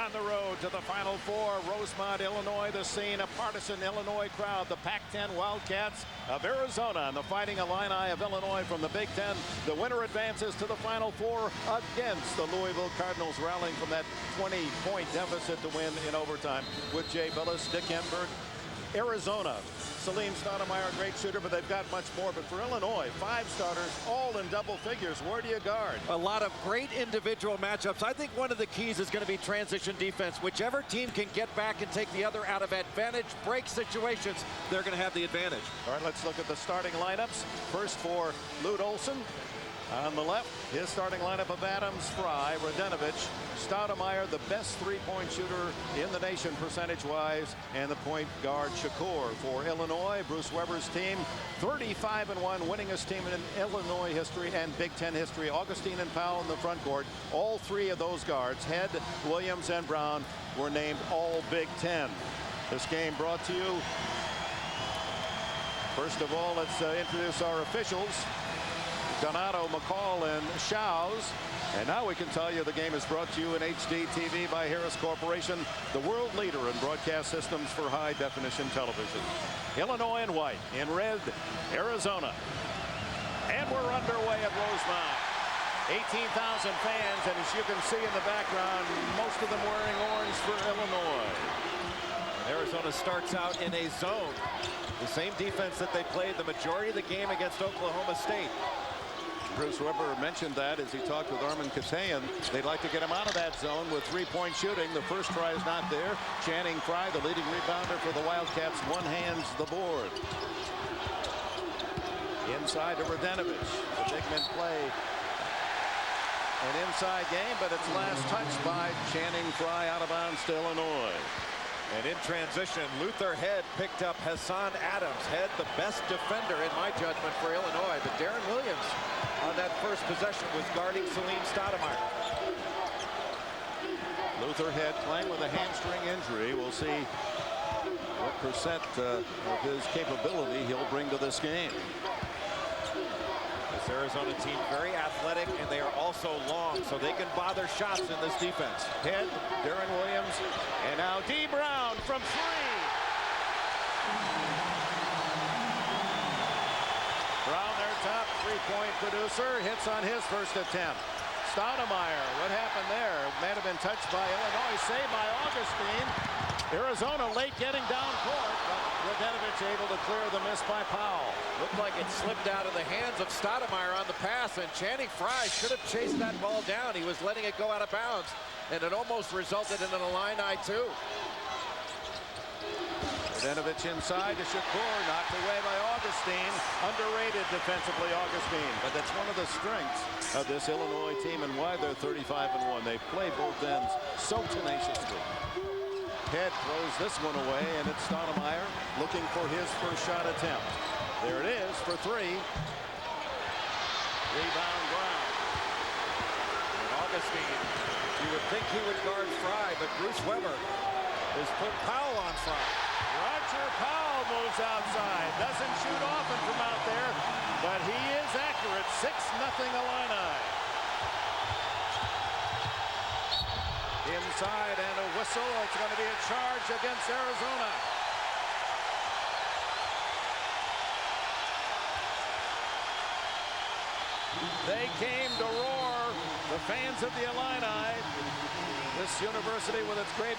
On the road to the Final Four, Rosemont, Illinois, the scene, a partisan Illinois crowd. The Pac-10 Wildcats of Arizona and the Fighting Illini of Illinois from the Big Ten. The winner advances to the Final Four against the Louisville Cardinals, rallying from that 20-point deficit to win in overtime with Jay Billis, Dick Enberg. Arizona, Salim Stoudemire, great shooter, but they've got much more. But for Illinois, 5 starters, all in double figures. Where do you guard? A lot of great individual matchups. I think one of the keys is going to be transition defense. Whichever team can get back and take the other out of advantage break situations, they're going to have the advantage. All right, let's look at the starting lineups. First for Lute Olson. On the left, his starting lineup of Adams, Fry, Radenovich, Stoudemire, the best three-point shooter in the nation percentage-wise, and the point guard Shakur. For Illinois, Bruce Weber's team, 35-1, winningest team in Illinois history and Big Ten history. Augustine and Powell in the front court. All 3 of those guards, Head, Williams, and Brown, were named All Big Ten. This game brought to you. First of all, let's introduce our officials. Donato, McCall, and Shows. And now we can tell you the game is brought to you in HD TV by Harris Corporation, the world leader in broadcast systems for high-definition television. Illinois in white, in red, Arizona. And we're underway at Rosemont. 18,000 fans, and as you can see in the background, most of them wearing orange for Illinois. And Arizona starts out in a zone. The same defense that they played the majority of the game against Oklahoma State. Bruce Weber mentioned that as he talked with Armin Katayan. They'd like to get him out of that zone with three-point shooting. The first try is not there. Channing Frye, the leading rebounder for the Wildcats, one-hands the board. Inside to Radenovich. The big men play an inside game, but it's last touched by Channing Frye out of bounds to Illinois. And in transition, Luther Head picked up Hassan Adams. Head, the best defender in my judgment for Illinois. But Darren Williams on that first possession was guarding Salim Stoudemire. Luther Head playing with a hamstring injury. We'll see what percent of his capability he'll bring to this game. This Arizona team very athletic, and they are also long, so they can bother shots in this defense. Head, Darren Williams, and now D. Brown from 3. Brown, their top three-point producer, hits on his first attempt. Stoudemire, what happened there? May have been touched by Illinois, saved by Augustine. Arizona late getting down court, but Radenovich able to clear the miss by Powell. Looked like it slipped out of the hands of Stoudemire on the pass, and Channing Frye should have chased that ball down. He was letting it go out of bounds, and it almost resulted in an Illini 2. Radenovich inside to Shakur, knocked away by Augustine. Underrated defensively, Augustine, but that's one of the strengths of this Illinois team and why they're 35-1. They play both ends so tenaciously. Head throws this one away, and it's Stoudemire looking for his first shot attempt. There it is for 3. Rebound Brown. And Augustine, you would think he would guard Frye, but Bruce Weber has put Powell on Frye. Roger Powell moves outside. Doesn't shoot often from out there, but he is accurate. 6-0 Illini. Inside and a whistle. It's going to be a charge against Arizona. They came to roar. The fans of the Illini. This university with its great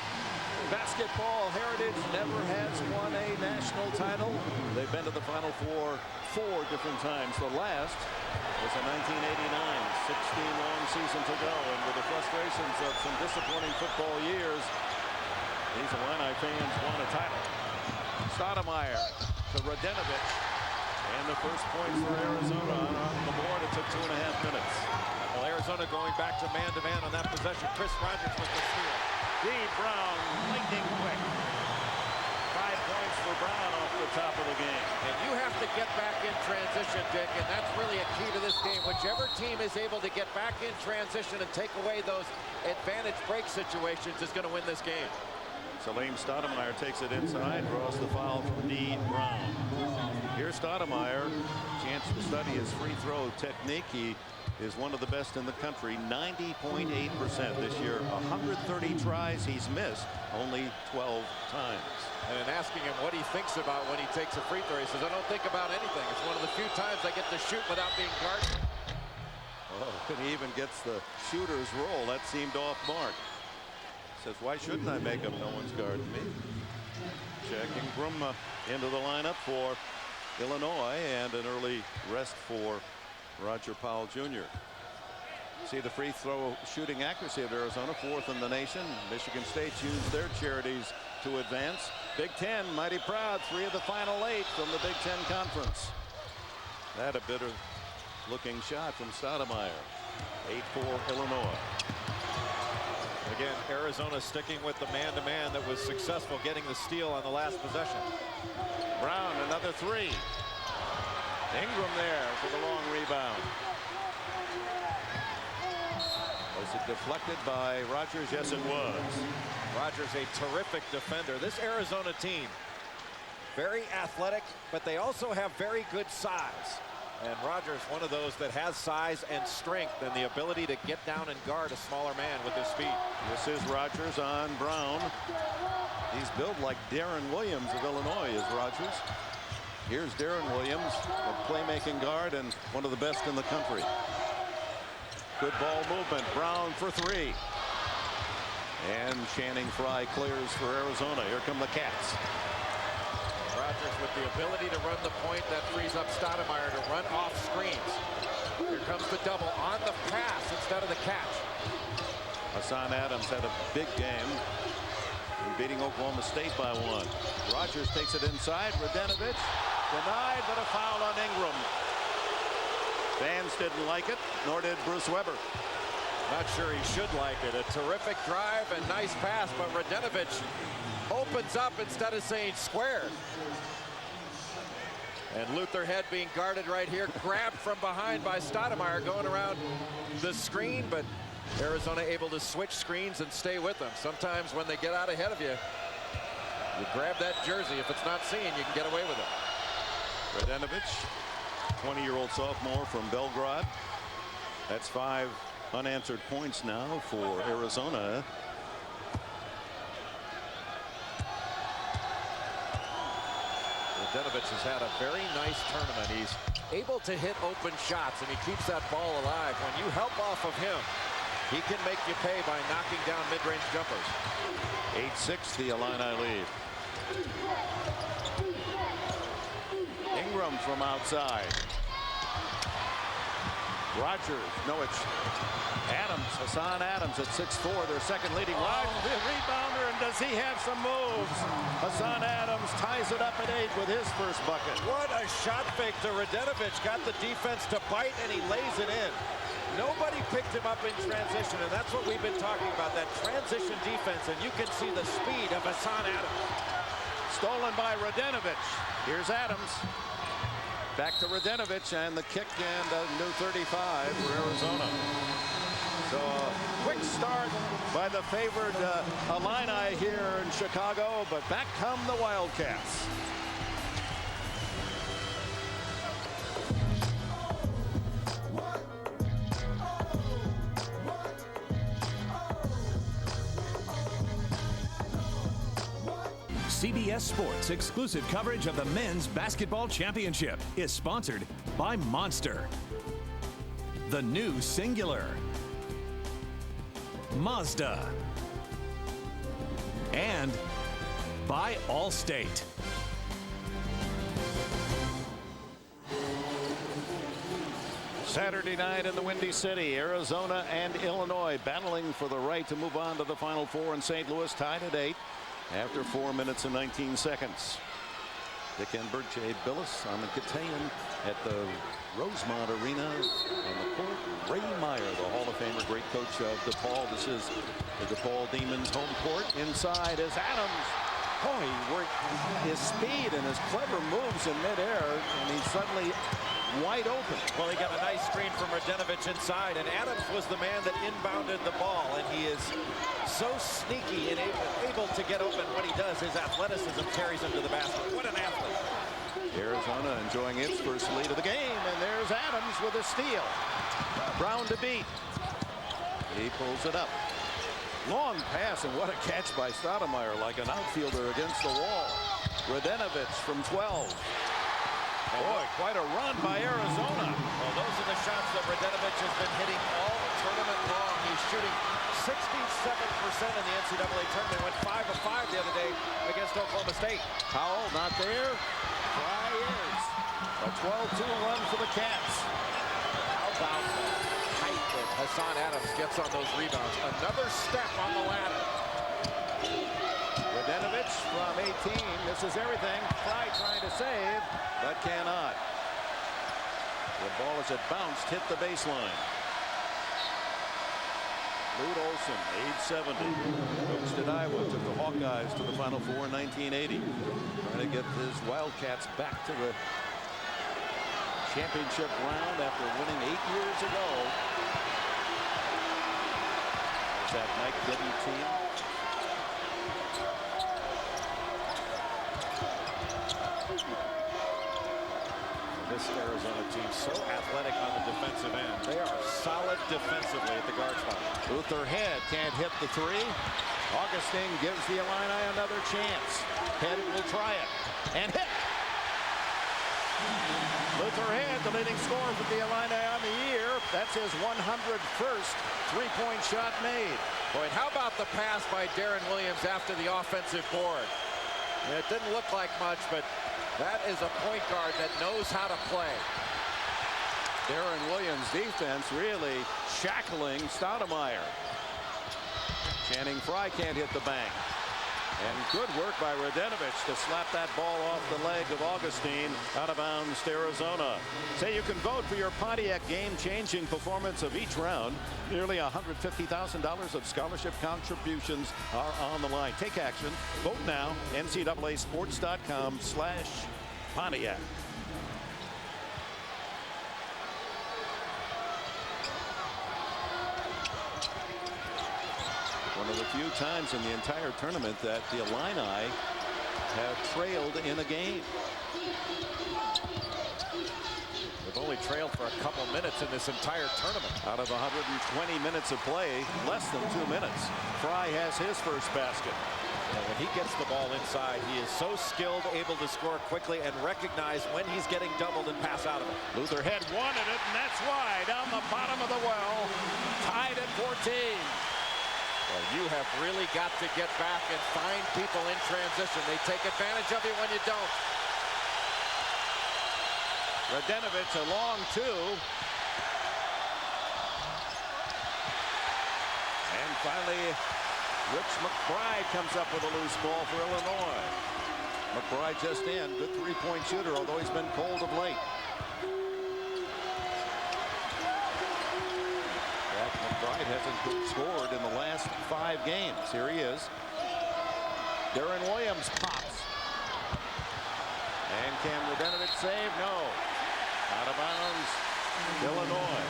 basketball heritage never has won a national title. They've been to the Final Four 4 different times. The last was in 1989, 16-long season to go, and with the frustrations of some disappointing football years, these Illini fans won a title. Stoudemire to Radenovich, and the first point for Arizona on the board. It took 2.5 minutes. Well, Arizona going back to man-to-man on that possession. Chris Rogers with the steal. D. Brown, lightning quick. 5 points for Brown off the top of the game. And you have to get back in transition, Dick, and that's really a key to this game. Whichever team is able to get back in transition and take away those advantage break situations is going to win this game. Salim Stoudemire takes it inside, draws the foul from D. Brown. Here's Stoudemire, chance to study his free throw technique. He is one of the best in the country, 90.8% this year. 130 tries he's missed, only 12 times. And in asking him what he thinks about when he takes a free throw, he says, I don't think about anything. It's one of the few times I get to shoot without being guarded. Oh, and he even gets the shooter's roll. That seemed off mark. Says, why shouldn't I make up? No one's guarding me. Jack Ingram into the lineup for Illinois, and an early rest for Roger Powell Jr. See the free throw shooting accuracy of Arizona, 4th in the nation. Michigan State used their charities to advance. Big Ten mighty proud, 3 of the final 8 from the Big Ten Conference. That a bitter looking shot from Stoudemire. 8-4 Illinois. Again, Arizona sticking with the man-to-man that was successful getting the steal on the last possession. Brown, another 3. Ingram there for the long rebound. Was it deflected by Rogers? Yes, it was. Rogers, a terrific defender. This Arizona team, very athletic, but they also have very good size. And Rogers, one of those that has size and strength and the ability to get down and guard a smaller man with his speed. This is Rogers on Brown. He's built like Darren Williams of Illinois is Rogers. Here's Darren Williams, a playmaking guard and one of the best in the country. Good ball movement. Brown for 3. And Channing Frye clears for Arizona. Here come the Cats. Rogers with the ability to run the point that frees up Stoudemire to run off screens. Here comes the double on the pass instead of the catch. Hassan Adams had a big game, beating Oklahoma State by 1. Rogers takes it inside. Radenovich denied, but a foul on Ingram. Fans didn't like it, nor did Bruce Weber. Not sure he should like it. A terrific drive and nice pass, but Radenovich opens up instead of saying square. And Luther Head being guarded right here, grabbed from behind by Stoudemire going around the screen, but Arizona able to switch screens and stay with them. Sometimes when they get out ahead of you, you grab that jersey. If it's not seen, you can get away with it. Radenovich, 20-year-old sophomore from Belgrade. That's 5 unanswered points now for Arizona. Radenovich has had a very nice tournament. He's able to hit open shots, and he keeps that ball alive. When you help off of him, he can make you pay by knocking down mid-range jumpers. 8-6 the Illini lead. Ingram from outside. Rogers, no, it's Adams, Hassan Adams at 6'4", their second leading. Rogers, the rebounder, and does he have some moves? Hassan Adams ties it up at 8 with his first bucket. What a shot fake to Radenovich. Got the defense to bite, and he lays it in. Nobody picked him up in transition, and that's what we've been talking about, that transition defense, and you can see the speed of Hassan Adams. Stolen by Radenovich. Here's Adams. Back to Radenovich, and the kick, and a new 35 for Arizona. So a quick start by the favored Illini here in Chicago, but back come the Wildcats. CBS Sports exclusive coverage of the Men's Basketball Championship is sponsored by Monster, the new Singular, Mazda, and by Allstate. Saturday night in the Windy City, Arizona and Illinois battling for the right to move on to the Final Four, in St. Louis tied at 8 after 4 minutes and 19 seconds. Dick Enberg, Jay Billis, Armin Katayan at the Rosemont Arena on the court. Ray Meyer, the Hall of Famer, great coach of DePaul. This is the DePaul Demons home court. Inside is Adams. Oh, he worked his speed and his clever moves in midair, and he's suddenly wide open. Well, he got a nice screen from Radenovich inside, and Adams was the man that inbounded the ball, and he is so sneaky and able to get open. What he does, his athleticism carries him to the basket. What an athlete. Arizona enjoying its first lead of the game, and there's Adams with a steal. Brown to beat. He pulls it up. Long pass, and what a catch by Stoudemire, like an outfielder against the wall. Radenovich from 12. Boy, quite a run by Arizona. Well, those are the shots that Radenovich has been hitting all tournament long. He's shooting 67% in the NCAA tournament. Went 5 of 5 the other day against Oklahoma State. Powell not there. Fry is. A 12-2 run for the Cats. How about the height that Hassan Adams gets on those rebounds? Another step on the ladder. Radenovich from 18 misses everything. Fry trying to save, but cannot. The ball as it bounced hit the baseline. Lute Olson, age 70, coached at Iowa, took the Hawkeyes to the Final Four in 1980. Trying to get his Wildcats back to the championship round after winning 8 years ago. There's that Mike Bibby team. This Arizona team so athletic on the defensive end. They are solid defensively at the guard spot. Luther Head can't hit the three. Augustine gives the Illini another chance. Head will try it and hit. Luther Head, the leading scorer for the Illini on the year. That's his 101st three-point shot made. Boy, and how about the pass by Darren Williams after the offensive board? It didn't look like much, but that is a point guard that knows how to play. Darren Williams' defense really shackling Stoudemire. Channing Frye can't hit the bank. And good work by Radenovich to slap that ball off the leg of Augustine, out of bounds to Arizona. Say you can vote for your Pontiac game-changing performance of each round. Nearly $150,000 of scholarship contributions are on the line. Take action. Vote now. NCAAsports.com/Pontiac. One of the few times in the entire tournament that the Illini have trailed in a game. They've only trailed for a couple minutes in this entire tournament. Out of 120 minutes of play, less than 2 minutes. Fry has his first basket. And when he gets the ball inside, he is so skilled, able to score quickly and recognize when he's getting doubled and pass out of it. Luther Head wanted it, and that's why down the bottom of the well, tied at 14. Well, you have really got to get back and find people in transition. They take advantage of you when you don't. Radenovich a long two. And finally, Rich McBride comes up with a loose ball for Illinois. McBride just in. Good three-point shooter, although he's been cold of late. McBride hasn't scored in the last 5 games. Here he is. Darren Williams pops. And can Radenovich save? No. Out of bounds, Illinois.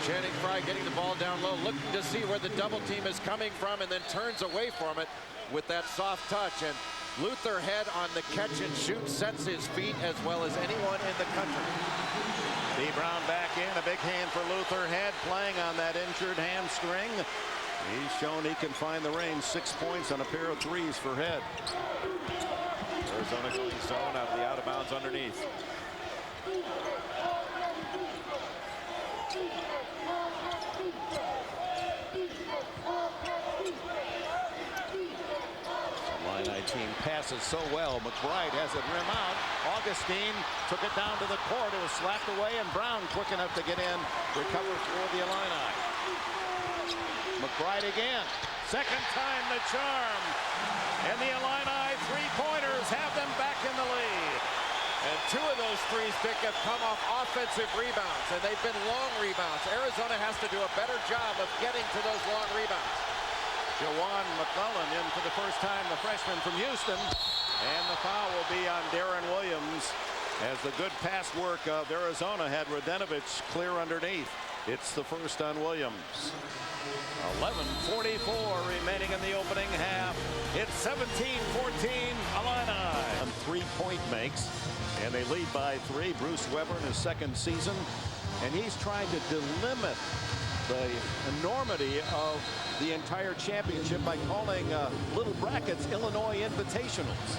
Channing Frye getting the ball down low, looking to see where the double team is coming from, and then turns away from it with that soft touch. And Luther Head on the catch and shoot sets his feet as well as anyone in the country. B. Brown back in. A big hand for Luther Head, playing on that injured hamstring. He's shown he can find the range. 6 points on a pair of threes for Head. Arizona going zone out of the out of bounds underneath. Illini team passes so well. McBride has it rim out. Augustine took it down to the court. It was slapped away, and Brown quick enough to get in. Recover for the Illini. McBride again. Second time the charm. And the Illini three-pointers have them back in the lead. And 2 of those threes, Dick, have come off offensive rebounds, and they've been long rebounds. Arizona has to do a better job of getting to those long rebounds. Jawan McClellan in for the first time, the freshman from Houston. And the foul will be on Darren Williams, as the good pass work of Arizona had Radenovich clear underneath. It's the first on Williams. 11:44 remaining in the opening half. It's 17-14 Illini. 3-point makes, and they lead by 3. Bruce Weber in his second season. and he's trying to delimit the enormity of the entire championship by calling little brackets Illinois Invitationals.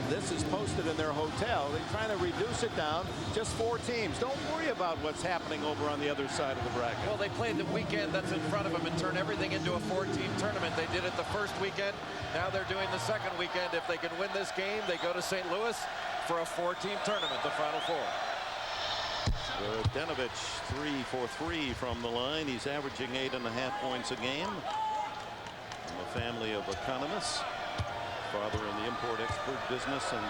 This is posted in their hotel. They're trying to reduce it down. Just 4 teams. Don't worry about what's happening over on the other side of the bracket. Well, they played the weekend that's in front of them and turned everything into a 4-team tournament. They did it the first weekend. Now they're doing the second weekend. If they can win this game, they go to St. Louis for a 4-team tournament, the Final Four. Denovich 3 for 3 from the line. He's averaging 8.5 points a game. From a family of economists. Father in the import-export business in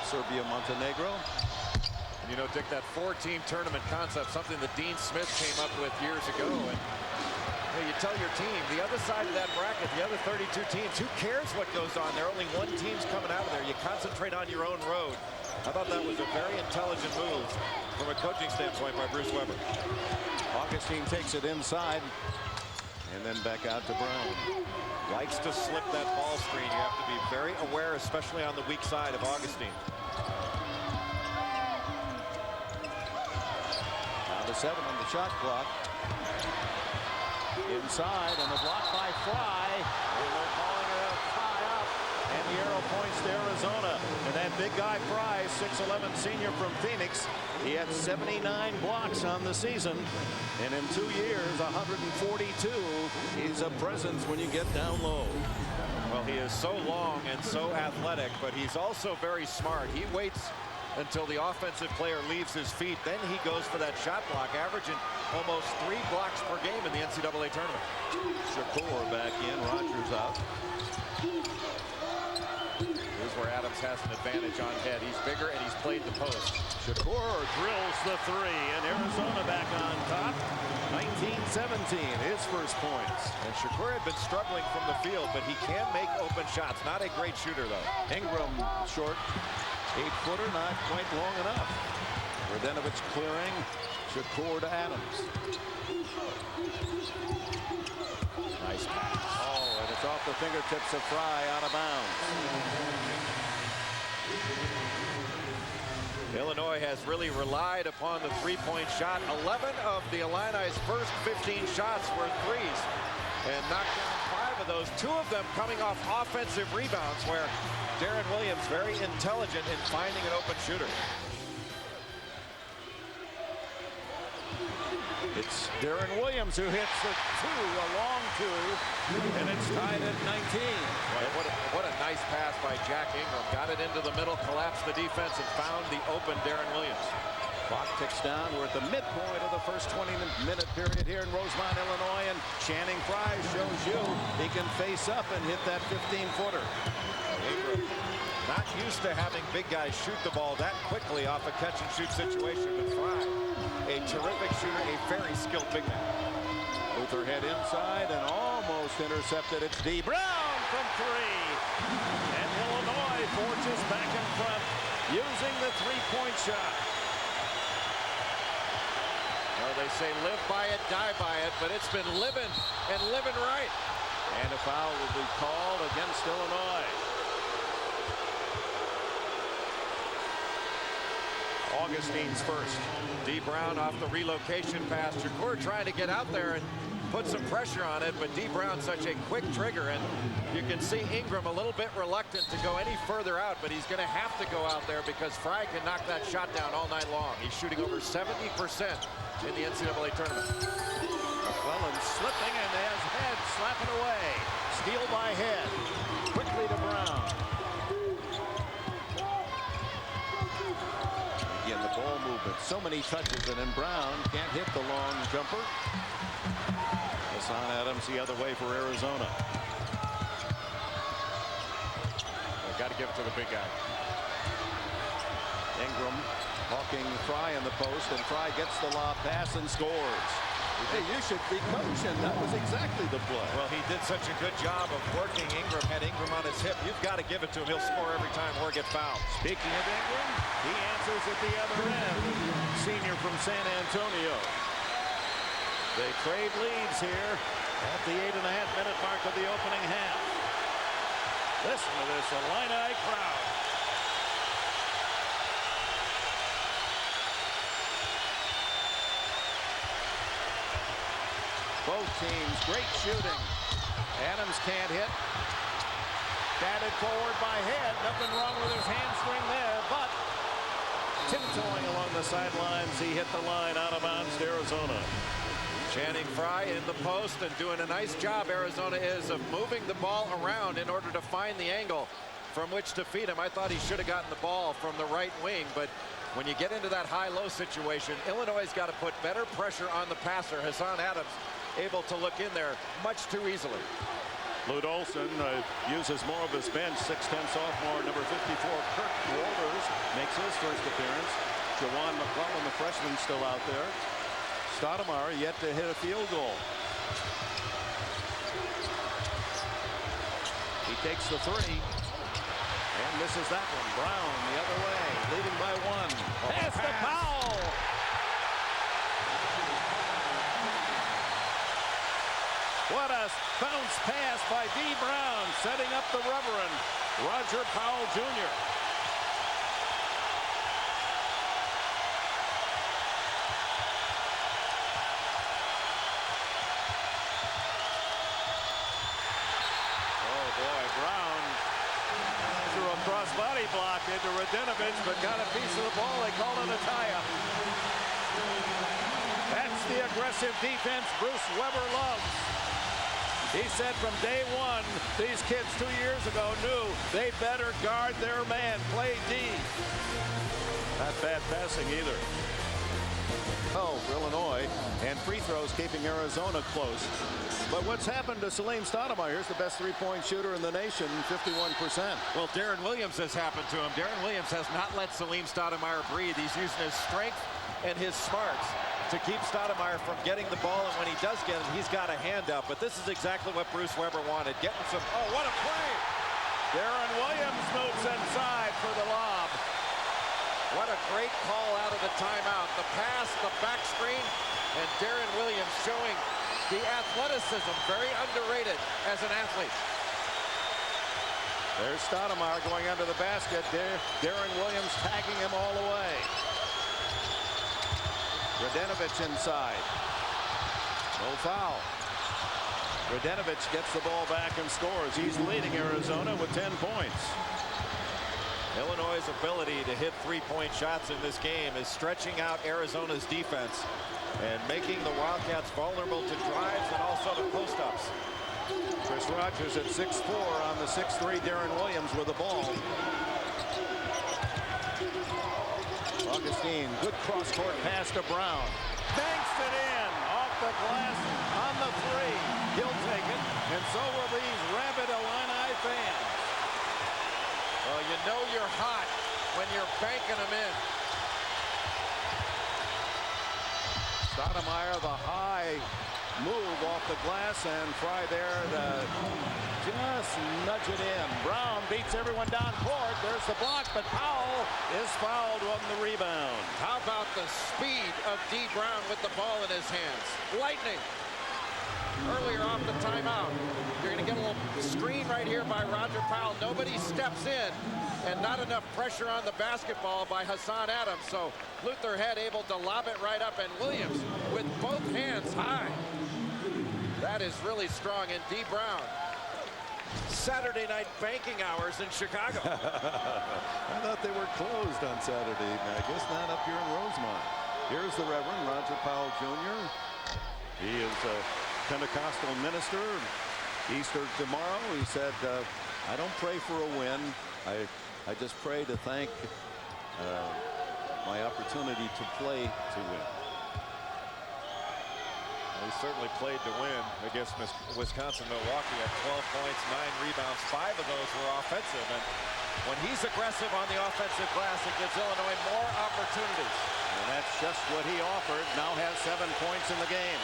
Serbia, Montenegro. And you know, Dick, that 4-team tournament concept, something that Dean Smith came up with years ago. And you tell your team, the other side of that bracket, the other 32 teams, who cares what goes on there? Only one team's coming out of there. You concentrate on your own road. I thought that was a very intelligent move from a coaching standpoint by Bruce Weber. Augustine takes it inside and then back out to Brown. Likes to slip that ball screen. You have to be very aware, especially on the weak side of Augustine. Down to 7 on the shot clock. Inside and the block by Fry. And they're calling it a tie up. And the arrow points to Arizona. And that big guy Fry, 6'11" senior from Phoenix. He had 79 blocks on the season. And in 2 years, 142. He's a presence when you get down low. Well, he is so long and so athletic, but he's also very smart. He waits until the offensive player leaves his feet. Then he goes for that shot block, averaging almost 3 blocks per game in the NCAA tournament. Shakur back in. Rogers out. Here's where Adams has an advantage on head. He's bigger and he's played the post. Shakur drills the 3, and Arizona back on top. 19-17, his first points. And Shakur had been struggling from the field, but he can make open shots. Not a great shooter, though. Ingram short, 8-footer, not quite long enough. Radenovich clearing. Shakur to Adams. Nice pass. Oh, and it's off the fingertips of Fry, out of bounds. Illinois has really relied upon the 3-point shot. 11 of the Illini's first 15 shots were threes, and knocked down 5 of those. 2 of them coming off offensive rebounds, where Darren Williams very intelligent in finding an open shooter. It's Darren Williams who hits the 2, a long 2, and it's tied at 19. What a nice pass by Jack Ingram. Got it into the middle, collapsed the defense, and found the open Darren Williams. Clock ticks down. We're at the midpoint of the first 20-minute period here in Rosemont, Illinois, and Channing Frye shows you he can face up and hit that 15-footer. Ingram, not used to having big guys shoot the ball that quickly off a catch-and-shoot situation, but Frye, a terrific shooter, a very skilled big man. Luther head inside and almost intercepted. It's D. Brown from 3. And Illinois forges back in front using the 3-point shot. Well, they say live by it, die by it, but it's been living and living right. And a foul will be called against Illinois. Augustine's first. D. Brown off the relocation pass. Shakur trying to get out there and put some pressure on it, but D. Brown such a quick trigger, and you can see Ingram a little bit reluctant to go any further out, but he's going to have to go out there because Frye can knock that shot down all night long. He's shooting over 70% in the NCAA tournament. McClellan slipping and has Head slapping away. Steal by Head. Quickly to Brown. Again, the ball movement. So many touches, and then Brown can't hit the long jumper. Hassan Adams the other way for Arizona. Got to give it to the big guy. Ingram hawking Frye in the post, and Frye gets the lob pass and scores. Hey, you should be coaching. That was exactly the play. Well, he did such a good job of working Ingram, had Ingram on his hip. You've got to give it to him. He'll score every time or get fouled. Speaking of Ingram, he answers at the other end. Senior from San Antonio. They trade leads here at the 8.5-minute mark of the opening half. Listen to this Illini crowd. Both teams, great shooting. Adams can't hit. Batted forward by Head. Nothing wrong with his hamstring there, but tiptoeing along the sidelines, he hit the line out of bounds to Arizona. Channing Frye in the post and doing a nice job, Arizona is, of moving the ball around in order to find the angle from which to feed him. I thought he should have gotten the ball from the right wing, but when you get into that high-low situation, Illinois has got to put better pressure on the passer. Hassan Adams able to look in there much too easily. Lute Olson uses more of his bench. 6'10" sophomore, number 54, Kirk Walters, makes his first appearance. Jawan McClellan, the freshman, still out there. Stoudemire yet to hit a field goal. He takes the three and misses that one. Brown the other way, leading by 1. Pass to Powell. What a bounce pass by D. Brown, setting up the Reverend Roger Powell Jr. Cross-body block into Radinovich, but got a piece of the ball. They call it a tie-up. That's the aggressive defense Bruce Weber loves. He said from day one, these kids 2 years ago knew they better guard their man, play D. Not bad passing either. Oh, for Illinois, and free throws keeping Arizona close. But what's happened to Salim Stoudemire? Here's the best three-point shooter in the nation, 51%. Well, Darren Williams has happened to him. Darren Williams has not let Salim Stoudemire breathe. He's using his strength and his smarts to keep Stoudemire from getting the ball, and when he does get it, he's got a hand up. But this is exactly what Bruce Weber wanted. Getting some, oh, what a play! Darren Williams moves inside for the lob. What a great call out of the timeout. The pass, the back screen, and Darren Williams showing the athleticism, very underrated as an athlete. There's Stoudemire going under the basket. Darren Williams tagging him all the way. Radinovich inside. No foul. Radinovich gets the ball back and scores. He's leading Arizona with 10 points. Illinois' ability to hit three-point shots in this game is stretching out Arizona's defense and making the Wildcats vulnerable to drives and also to post-ups. Chris Rogers at 6'4" on the 6'3" Darren Williams with the ball. Augustine, good cross-court pass to Brown. Banks it in, off the glass, on the three. He'll take it, and so will these rabid Illini fans. Well, you know you're hot when you're banking them in. Stoudemire, the high move off the glass, and Frye there to just nudge it in. Brown beats everyone down court. There's the block, but Powell is fouled on the rebound. How about the speed of D. Brown with the ball in his hands? Lightning. Earlier off the timeout. You're going to get a little screen right here by Roger Powell. Nobody steps in, and not enough pressure on the basketball by Hassan Adams. So Luther Head able to lob it right up, and Williams with both hands high. That is really strong. And D. Brown, Saturday night banking hours in Chicago. I thought they were closed on Saturday. I guess not up here in Rosemont. Here's the Reverend Roger Powell Jr. He is a Pentecostal minister. Easter tomorrow. He said, I don't pray for a win. I just pray to thank my opportunity to play to win. He certainly played to win against Wisconsin-Milwaukee at 12 points, 9 rebounds. 5 of those were offensive. And when he's aggressive on the offensive glass, it gives Illinois more opportunities. And that's just what he offered. Now has 7 points in the game.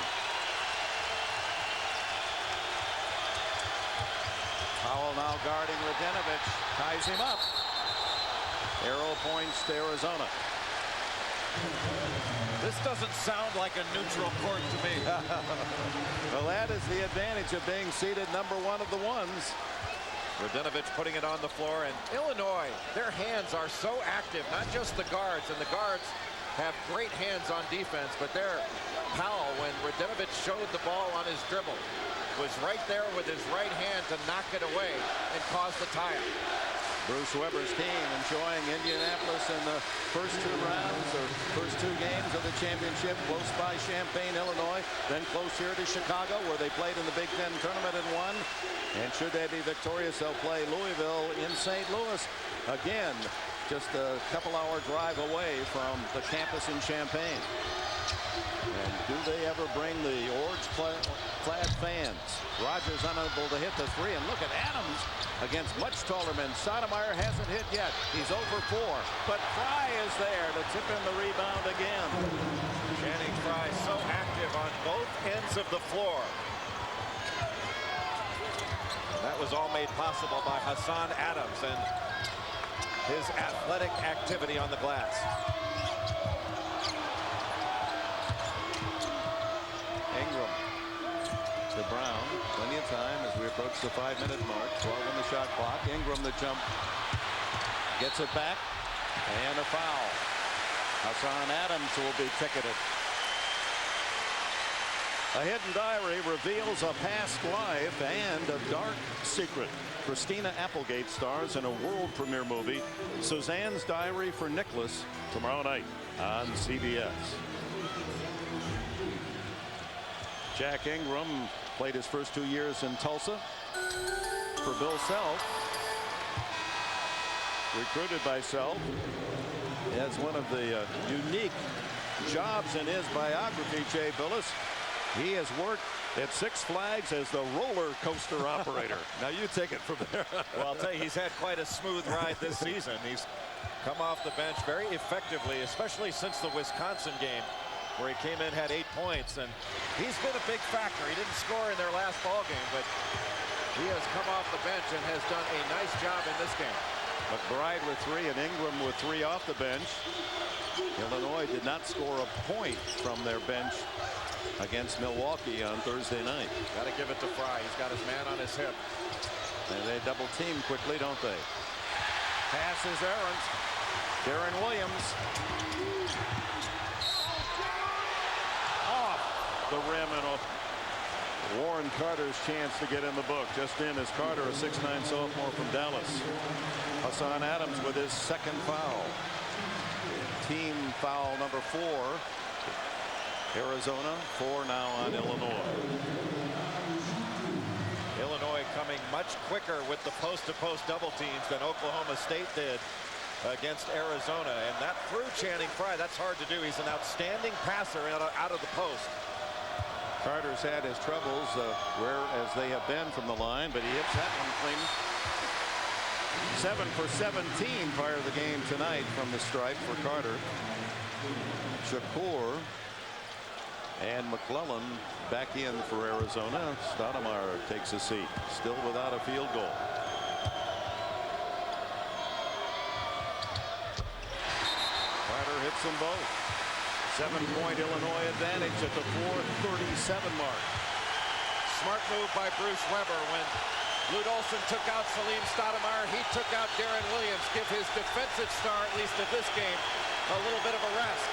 Powell now guarding Radinovich. Ties him up. Arrow points to Arizona. This doesn't sound like a neutral court to me. Well, that is the advantage of being seated #1 of the ones. Radinovich putting it on the floor, and Illinois, their hands are so active, not just the guards, and the guards have great hands on defense, but there, Powell, when Radinovic showed the ball on his dribble, was right there with his right hand to knock it away and cause the tie-up. Bruce Weber's team enjoying Indianapolis in the first 2 rounds or first 2 games of the championship, close by Champaign, Illinois, then close here to Chicago, where they played in the Big Ten tournament and won. And should they be victorious, they'll play Louisville in St. Louis again, just a couple-hour drive away from the campus in Champaign. And do they ever bring the orange-clad fans? Rogers unable to hit the 3, and look at Adams against much taller men. Stoudemire hasn't hit yet. He's over 4, but Fry is there to tip in the rebound again. Channing Fry so active on both ends of the floor. And that was all made possible by Hassan Adams and his athletic activity on the glass. Ingram to Brown. Plenty of time as we approach the 5-minute mark. 12 on the shot clock. Ingram the jump. Gets it back. And a foul. Hassan Adams will be ticketed. A hidden diary reveals a past life and a dark secret. Christina Applegate stars in a world premiere movie, Suzanne's Diary for Nicholas, tomorrow night on CBS. Jack Ingram played his first 2 years in Tulsa for Bill Self. Recruited by Self. He has one of the unique jobs in his biography, Jay Billis. He has worked at Six Flags as the roller coaster operator. Now you take it from there. Well, I'll tell you, he's had quite a smooth ride this season. He's come off the bench very effectively, especially since the Wisconsin game, where he came in, had 8 points, and he's been a big factor. He didn't score in their last ball game, but he has come off the bench and has done a nice job in this game. McBride with 3 and Ingram with 3 off the bench. Illinois did not score a point from their bench against Milwaukee on Thursday night. Got to give it to Fry. He's got his man on his hip. And they double team quickly, don't they? Pass is errant. Darren Williams. Off the rim, and Warren Carter's chance to get in the book. Just in as Carter, a 6'9" sophomore from Dallas. Hassan Adams with his second foul. Team foul number 4. Arizona, 4 now on Illinois. Illinois coming much quicker with the post-to-post double teams than Oklahoma State did against Arizona, and that threw Channing Fry. That's hard to do. He's an outstanding passer out of the post. Carter's had his troubles, rare as they have been from the line, but he hits that one clean. 7 for 17 prior to the game tonight from the stripe for Carter. Shakur and McClellan back in for Arizona. Stoudemire takes a seat, still without a field goal. Carter hits them both. 7-point Illinois advantage at the 4:37 mark. Smart move by Bruce Weber. When Lute Olson took out Salim Stoudemire, he took out Darren Williams. Give his defensive star, at least at this game, a little bit of a rest.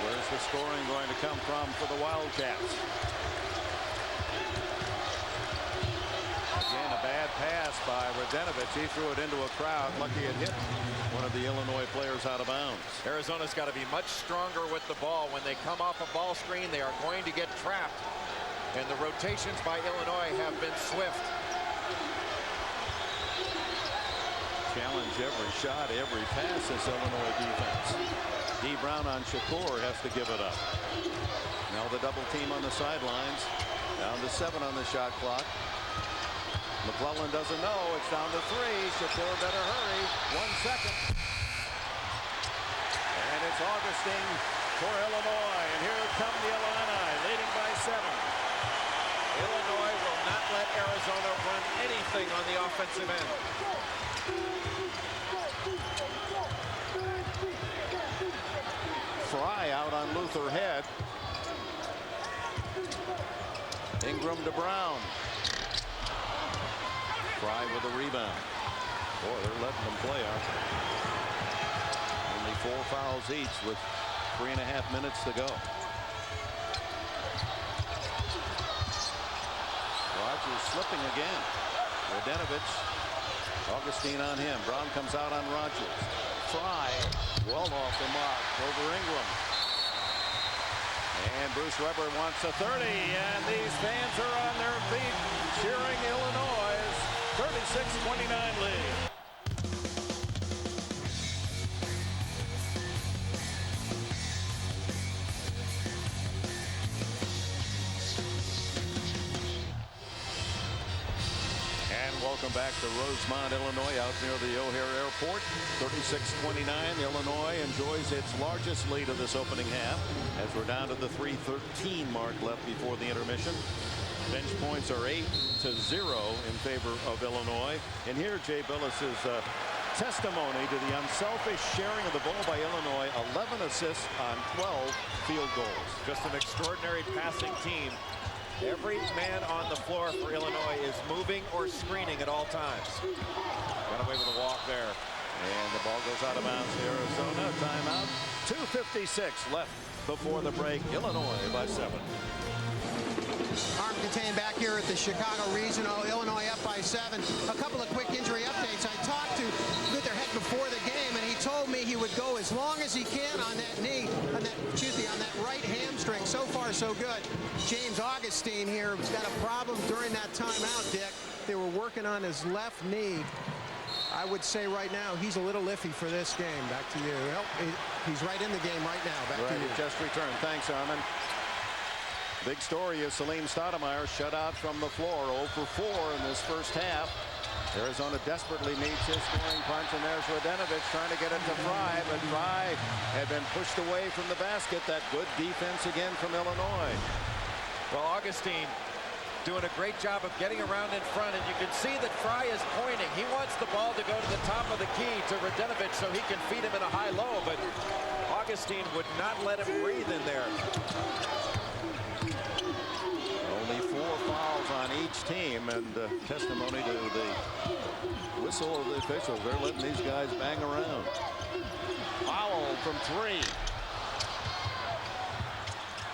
Where's the scoring going to come from for the Wildcats? Again, a bad pass by Radinovic. He threw it into a crowd. Lucky it hit one of the Illinois players out of bounds. Arizona's got to be much stronger with the ball. When they come off a ball screen, they are going to get trapped. And the rotations by Illinois have been swift. Challenge every shot, every pass this Illinois defense. D. Brown on Shakur has to give it up. Now the double team on the sidelines. Down to 7 on the shot clock. McClellan doesn't know. It's down to 3. Shakur better hurry. 1 second. And it's Augustine for Illinois. And here come the Illini, leading by 7. Illinois will not let Arizona run anything on the offensive end. Fry out on Luther Head. Ingram to Brown. Fry with a rebound. Boy, they're letting them play, aren't they? Only 4 fouls each with 3.5 minutes to go. Rogers slipping again. Radenovich, Augustine on him. Brown comes out on Rogers. Fry, well off the mark over Ingram. And Bruce Weber wants a 30, and these fans are on their feet cheering Illinois' 36-29 lead. Welcome back to Rosemont, Illinois, out near the O'Hare Airport. 36-29. Illinois enjoys its largest lead of this opening half as we're down to the 3:13 mark left before the intermission. Bench points are 8-0 in favor of Illinois. And here Jay Billis's testimony to the unselfish sharing of the ball by Illinois. 11 assists on 12 field goals. Just an extraordinary passing team. Every man on the floor for Illinois is moving or screening at all times. Got away with a walk there. And the ball goes out of bounds to Arizona. Timeout. 2:56 left before the break. Illinois by 7. Arm contained back here at the Chicago Regional. Illinois up by 7. A couple of quick injury updates. I talked to Lutherhead before the game, and he told me he would go as long as he can on that knee, on that right hamstring. So far, so good. James Augustine here has got a problem during that timeout, Dick. They were working on his left knee. I would say right now he's a little iffy for this game. Back to you. Well, he's right in the game right now. Back to you. Just returned. Thanks, Armin. Big story is Salim Stoudemire shut out from the floor, 0 for 4 in this first half. Arizona desperately needs his scoring punch, and there's Radenovich trying to get it to Fry, but Fry had been pushed away from the basket. That good defense again from Illinois. Well, Augustine doing a great job of getting around in front, and you can see that Fry is pointing. He wants the ball to go to the top of the key to Radenovich so he can feed him in a high-low, but Augustine would not let him breathe in there. Only 4 fouls on each team, and testimony to the whistle of the officials. They're letting these guys bang around. Foul from 3.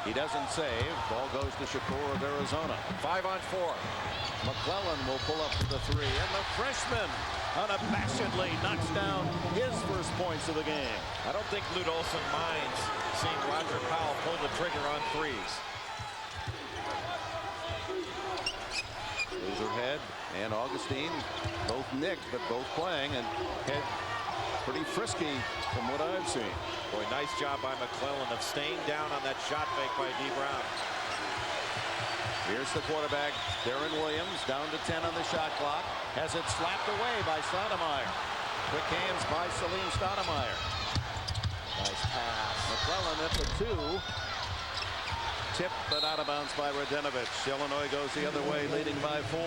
He doesn't save. Ball goes to Shakur of Arizona. 5 on 4. McClellan will pull up to the 3, and the freshman unabashedly knocks down his first points of the game. I don't think Lute Olson minds seeing Roger Powell pull the trigger on threes. Head and Augustine both nicked, but both playing, and Head pretty frisky from what I've seen. Boy, nice job by McClellan of staying down on that shot fake by D. Brown. Here's the quarterback, Darren Williams, down to 10 on the shot clock. Has it slapped away by Stoudemire. Quick hands by Salim Stoudemire. Nice pass. McClellan at the 2. Tipped but out of bounds by Radenovich. Illinois goes the other way, leading by 4.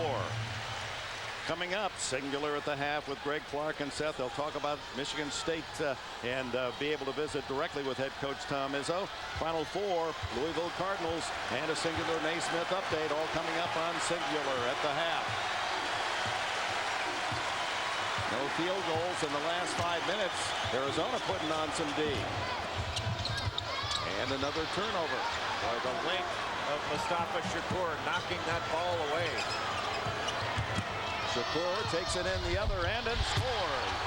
Coming up, singular at the half with Greg Clark and Seth. They'll talk about Michigan State and be able to visit directly with head coach Tom Izzo. Final 4, Louisville Cardinals, and a singular Naismith update, all coming up on singular at the half. No field goals in the last 5 minutes. Arizona putting on some D. And another turnover. Boy, the length of Mustafa Shakur knocking that ball away. Shakur takes it in the other end and scores.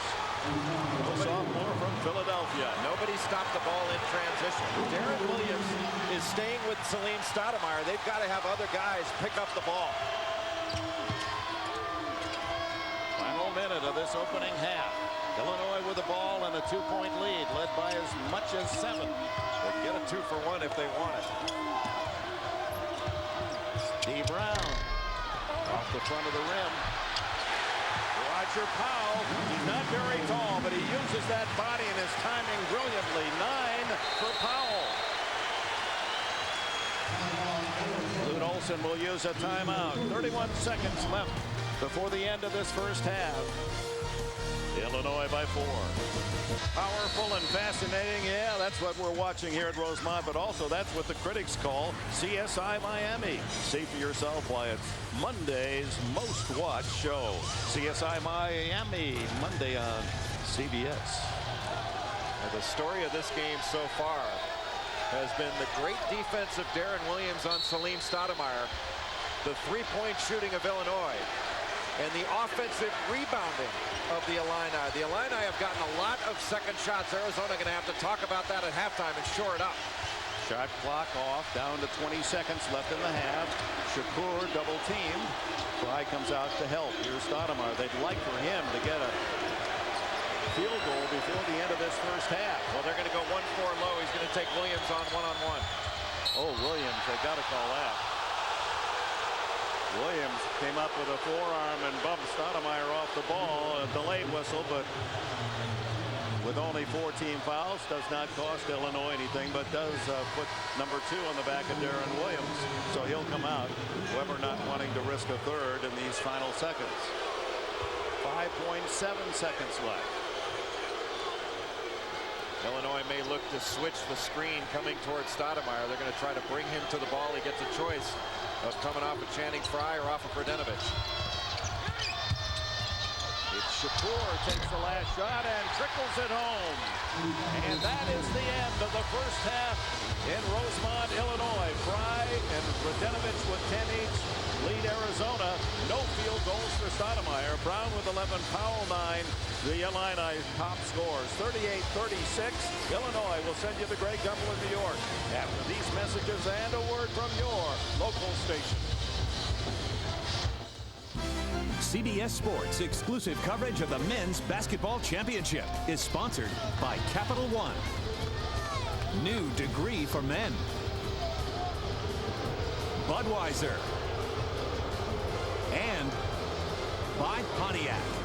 The sophomore from Philadelphia. Nobody stopped the ball in transition. Darren Williams is staying with Salim Stoudemire. They've got to have other guys pick up the ball. Final minute of this opening half. Illinois with the ball and a 2-point lead, led by as much as 7. They can get a 2-for-1 if they want it. D. Brown off the front of the rim. Roger Powell, he's not very tall, but he uses that body and his timing brilliantly. 9 for Powell. Lute Olson will use a timeout. 31 seconds left before the end of this first half. Illinois by 4. Powerful and fascinating. Yeah, that's that's what we're watching here at Rosemont, but also that's what the critics call CSI Miami. See for yourself why it's Monday's most watched show. CSI Miami, Monday on CBS. And the story of this game so far has been the great defense of Darren Williams on Salim Stoudemire, the three-point shooting of Illinois, and the offensive rebounding of the Illini. The Illini have gotten a lot of second shots. Arizona going to have to talk about that at halftime and shore it up. Shot clock off, down to 20 seconds left in the half. Shakur double teamed. Fry comes out to help. Here's Stoudemire. They'd like for him to get a field goal before the end of this first half. Well, they're going to go 1-4 low. He's going to take Williams on one-on-one. Oh, Williams, they got to call that. Williams came up with a forearm and bumped Stoudemire off the ball. A delayed whistle, but with only 14 fouls, does not cost Illinois anything, but does put number 2 on the back of Darren Williams. So he'll come out, Weber not wanting to risk a third in these final seconds. 5.7 seconds left. Illinois may look to switch the screen coming towards Stoudemire. They're going to try to bring him to the ball. He gets a choice of coming off of Channing Frye or off of Radenovich. It's Shakur takes the last shot and trickles it home. And that is the end of the first half in Rosemont, Illinois. Frye and Radenovich with 10 each lead Arizona. No field goals for Stoudemire. Brown with 11, Powell 9. The Illini top scores 38-36. Illinois will send you the Grey Gumbel in New York after these messages and a word from your local station. CBS Sports exclusive coverage of the Men's Basketball Championship is sponsored by Capital One. New degree for men. Budweiser. And by Pontiac.